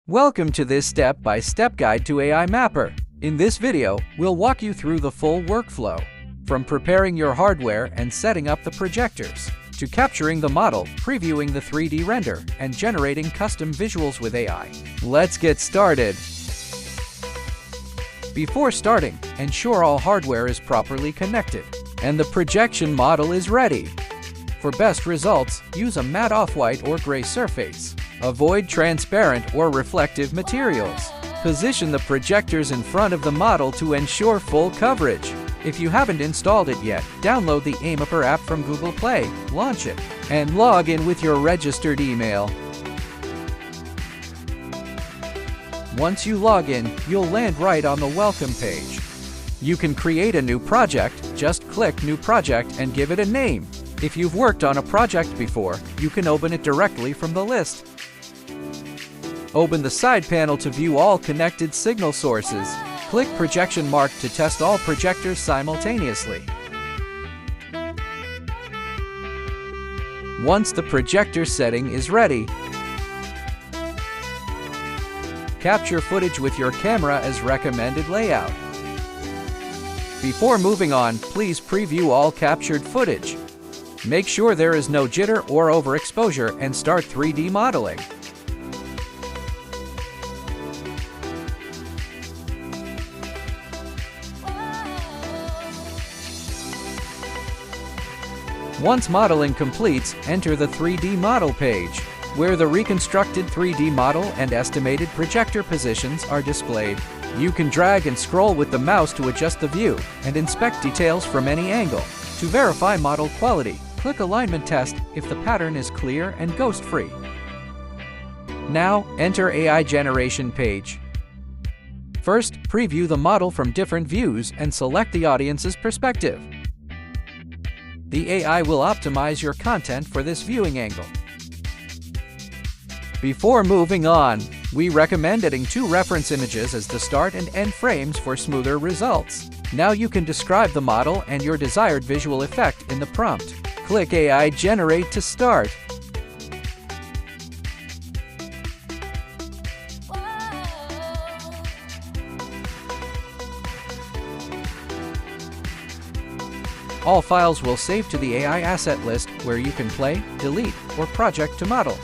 Welcome to this step-by-step guide to AIMapper. In this video, we'll walk you through the full workflow, from preparing your hardware and setting up the projectors, to capturing the model, previewing the 3D render, and generating custom visuals with AI. Let's get started. Before starting, ensure all hardware is properly connected, and the projection model is ready. For best results, use a matte off-white or gray surface. Avoid transparent or reflective materials. Position the projectors in front of the model to ensure full coverage. If you haven't installed it yet, download the AIMapper app from Google Play, launch it, and log in with your registered email. Once you log in, you'll land right on the welcome page. You can create a new project, just click New Project and give it a name. If you've worked on a project before, you can open it directly from the list. Open the side panel to view all connected signal sources. Click Projection Mark to test all projectors simultaneously. Once the projector setting is ready, capture footage with your camera as recommended layout. Before moving on, please preview all captured footage. Make sure there is no jitter or overexposure and start 3D modeling. Once modeling completes, enter the 3D model page, where the reconstructed 3D model and estimated projector positions are displayed. You can drag and scroll with the mouse to adjust the view and inspect details from any angle. To verify model quality, click Alignment Test if the pattern is clear and ghost-free. Now, enter AI Generation page. First, preview the model from different views and select the audience's perspective. The AI will optimize your content for this viewing angle. Before moving on, we recommend adding 2 reference images as the start and end frames for smoother results. Now you can describe the model and your desired visual effect in the prompt. Click AI Generate to start. All files will save to the AI asset list where you can play, delete, or project to model.